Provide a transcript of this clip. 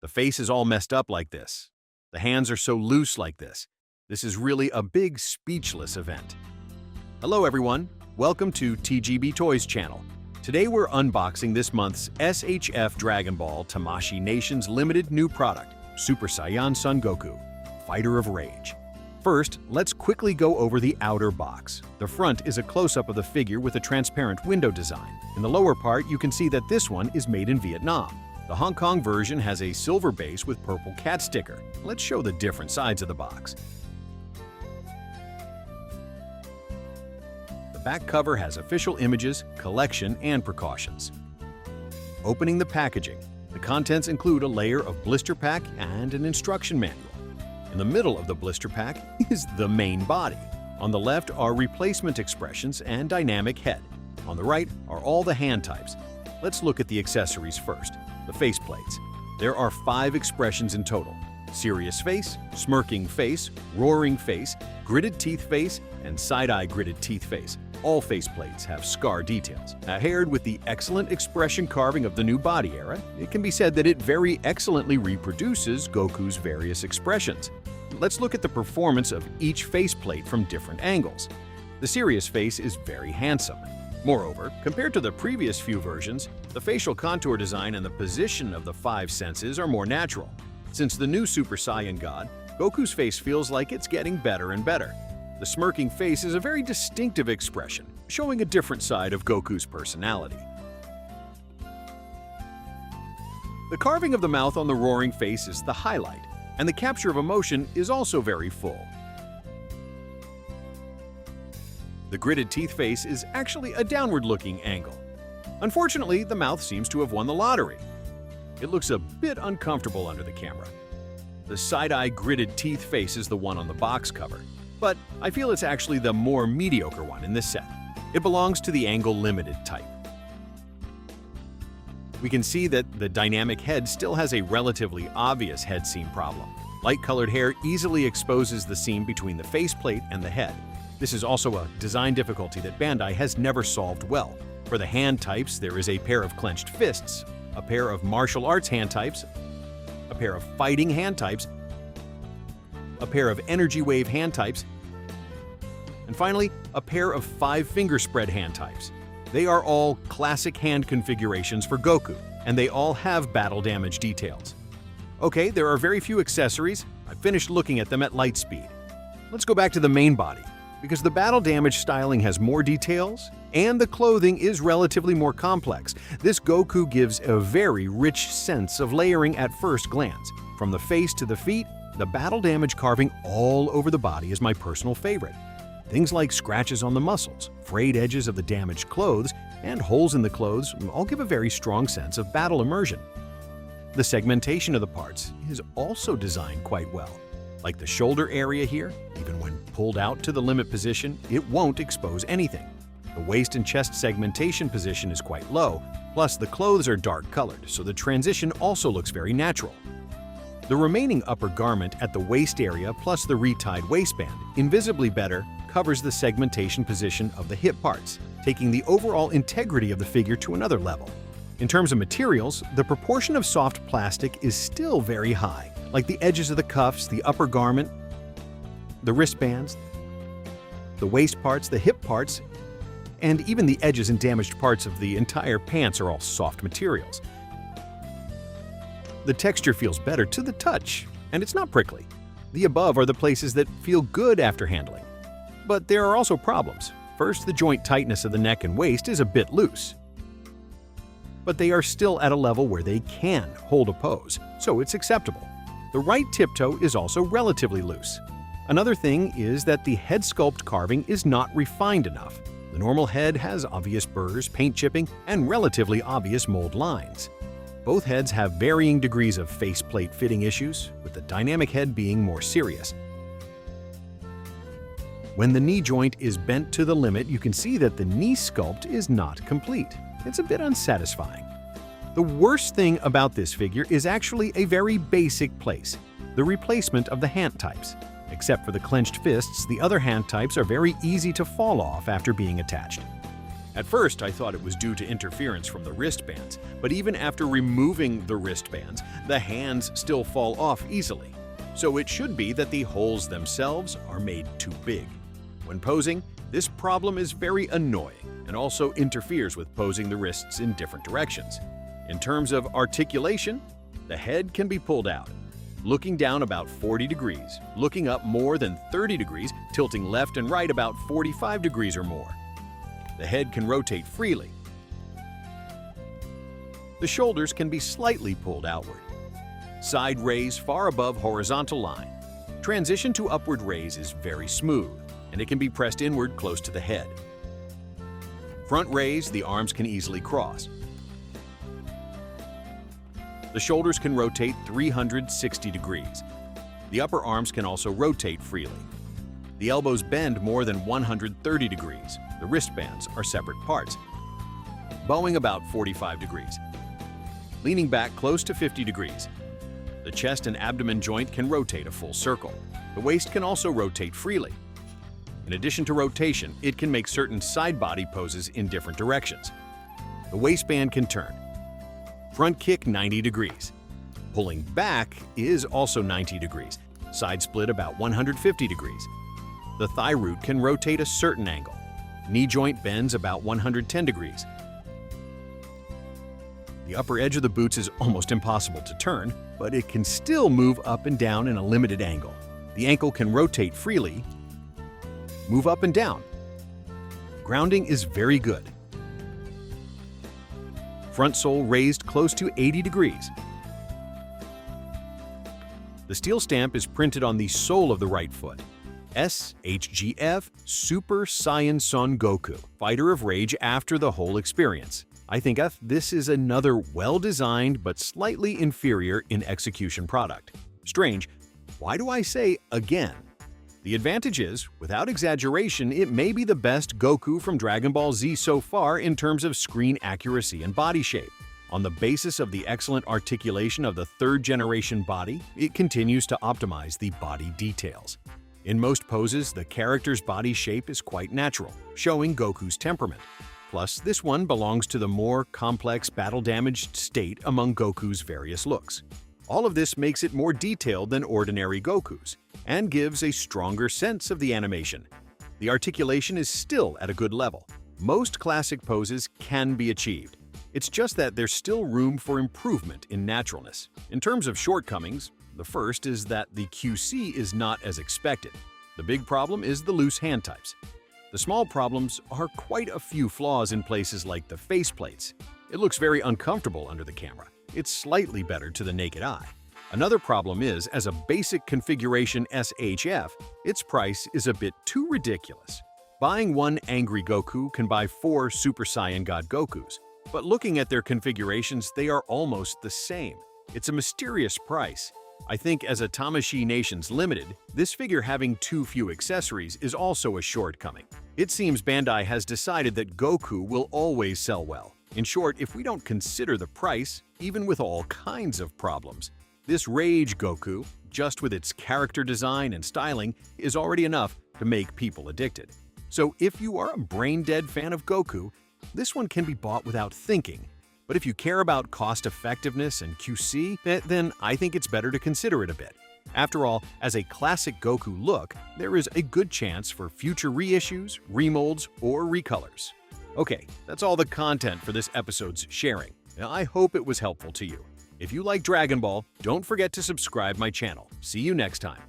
The face is all messed up like this. The hands are so loose like this. This is really a big speechless event. Hello everyone, welcome to TGBtoys channel. Today we're unboxing this month's SHF Dragon Ball Tamashii Nation's limited new product, Super Saiyan Son Goku, Fighter of Rage. First, let's quickly go over the outer box. The front is a close-up of the figure with a transparent window design. In the lower part, you can see that this one is made in Vietnam. The Hong Kong version has a silver base with purple cat sticker. Let's show the different sides of the box. The back cover has official images, collection, and precautions. Opening the packaging, the contents include a layer of blister pack and an instruction manual. In the middle of the blister pack is the main body. On the left are replacement expressions and dynamic head. On the right are all the hand types. Let's look at the accessories first. The face plates. There are 5 expressions in total: serious face, smirking face, roaring face, gritted teeth face, and side-eye gritted teeth face. All face plates have scar details. Paired with the excellent expression carving of the new body era, it can be said that it very excellently reproduces Goku's various expressions. Let's look at the performance of each faceplate from different angles. The serious face is very handsome. Moreover, compared to the previous few versions, the facial contour design and the position of the 5 senses are more natural. Since the new Super Saiyan God, Goku's face feels like it's getting better and better. The smirking face is a very distinctive expression, showing a different side of Goku's personality. The carving of the mouth on the roaring face is the highlight, and the capture of emotion is also very full. The gritted teeth face is actually a downward-looking angle. Unfortunately, the mouth seems to have won the lottery. It looks a bit uncomfortable under the camera. The side-eye gritted teeth face is the one on the box cover, but I feel it's actually the more mediocre one in this set. It belongs to the angle limited type. We can see that the dynamic head still has a relatively obvious head seam problem. Light-colored hair easily exposes the seam between the faceplate and the head. This is also a design difficulty that Bandai has never solved well. For the hand types, there is a pair of clenched fists, a pair of martial arts hand types, a pair of fighting hand types, a pair of energy wave hand types, and finally, a pair of 5-finger spread hand types. They are all classic hand configurations for Goku, and they all have battle damage details. Okay, there are very few accessories. I finished looking at them at light speed. Let's go back to the main body, because the battle damage styling has more details, and the clothing is relatively more complex. This Goku gives a very rich sense of layering at first glance. From the face to the feet, the battle damage carving all over the body is my personal favorite. Things like scratches on the muscles, frayed edges of the damaged clothes, and holes in the clothes all give a very strong sense of battle immersion. The segmentation of the parts is also designed quite well. Like the shoulder area here, even when pulled out to the limit position, it won't expose anything. The waist and chest segmentation position is quite low, plus the clothes are dark colored, so the transition also looks very natural. The remaining upper garment at the waist area plus the retied waistband, invisibly better, covers the segmentation position of the hip parts, taking the overall integrity of the figure to another level. In terms of materials, the proportion of soft plastic is still very high, like the edges of the cuffs, the upper garment, the wristbands, the waist parts, the hip parts, and even the edges and damaged parts of the entire pants are all soft materials. The texture feels better to the touch, and it's not prickly. The above are the places that feel good after handling. But there are also problems. First, the joint tightness of the neck and waist is a bit loose. But they are still at a level where they can hold a pose, so it's acceptable. The right tiptoe is also relatively loose. Another thing is that the head sculpt carving is not refined enough. The normal head has obvious burrs, paint chipping, and relatively obvious mold lines. Both heads have varying degrees of faceplate fitting issues, with the dynamic head being more serious. When the knee joint is bent to the limit, you can see that the knee sculpt is not complete. It's a bit unsatisfying. The worst thing about this figure is actually a very basic place, the replacement of the hand types. Except for the clenched fists, the other hand types are very easy to fall off after being attached. At first, I thought it was due to interference from the wristbands, but even after removing the wristbands, the hands still fall off easily. So it should be that the holes themselves are made too big. When posing, this problem is very annoying and also interferes with posing the wrists in different directions. In terms of articulation, the head can be pulled out, looking down about 40 degrees, looking up more than 30 degrees, tilting left and right about 45 degrees or more. The head can rotate freely. The shoulders can be slightly pulled outward. Side raise far above horizontal line. Transition to upward raise is very smooth, and it can be pressed inward close to the head. Front raise, the arms can easily cross. The shoulders can rotate 360 degrees. The upper arms can also rotate freely. The elbows bend more than 130 degrees. The wristbands are separate parts. Bowing about 45 degrees. Leaning back close to 50 degrees. The chest and abdomen joint can rotate a full circle. The waist can also rotate freely. In addition to rotation, it can make certain side body poses in different directions. The waistband can turn. Front kick 90 degrees. Pulling back is also 90 degrees. Side split about 150 degrees. The thigh root can rotate a certain angle. Knee joint bends about 110 degrees. The upper edge of the boots is almost impossible to turn, but it can still move up and down in a limited angle. The ankle can rotate freely, move up and down. Grounding is very good. Front sole raised close to 80 degrees. The steel stamp is printed on the sole of the right foot. SHF Super Saiyan Goku, Fighter of Rage after the whole experience. I think this is another well-designed but slightly inferior in execution product. Strange, why do I say again? The advantage is, without exaggeration, it may be the best Goku from Dragon Ball Z so far in terms of screen accuracy and body shape. On the basis of the excellent articulation of the third-generation body, it continues to optimize the body details. In most poses, the character's body shape is quite natural, showing Goku's temperament. Plus, this one belongs to the more complex battle-damaged state among Goku's various looks. All of this makes it more detailed than ordinary Goku's, and gives a stronger sense of the animation. The articulation is still at a good level. Most classic poses can be achieved. It's just that there's still room for improvement in naturalness. In terms of shortcomings, the first is that the QC is not as expected. The big problem is the loose hand types. The small problems are quite a few flaws in places like the faceplates. It looks very uncomfortable under the camera. It's slightly better to the naked eye. Another problem is, as a basic configuration SHF, its price is a bit too ridiculous. Buying one Angry Goku can buy 4 Super Saiyan God Gokus, but looking at their configurations, they are almost the same. It's a mysterious price. I think as a Tamashii Nations Limited, this figure having too few accessories is also a shortcoming. It seems Bandai has decided that Goku will always sell well. In short, if we don't consider the price, even with all kinds of problems, this Rage Goku, just with its character design and styling, is already enough to make people addicted. So if you are a brain-dead fan of Goku, this one can be bought without thinking. But if you care about cost-effectiveness and QC, then I think it's better to consider it a bit. After all, as a classic Goku look, there is a good chance for future reissues, remolds, or recolors. Okay, that's all the content for this episode's sharing. Now, I hope it was helpful to you. If you like Dragon Ball, don't forget to subscribe my channel. See you next time.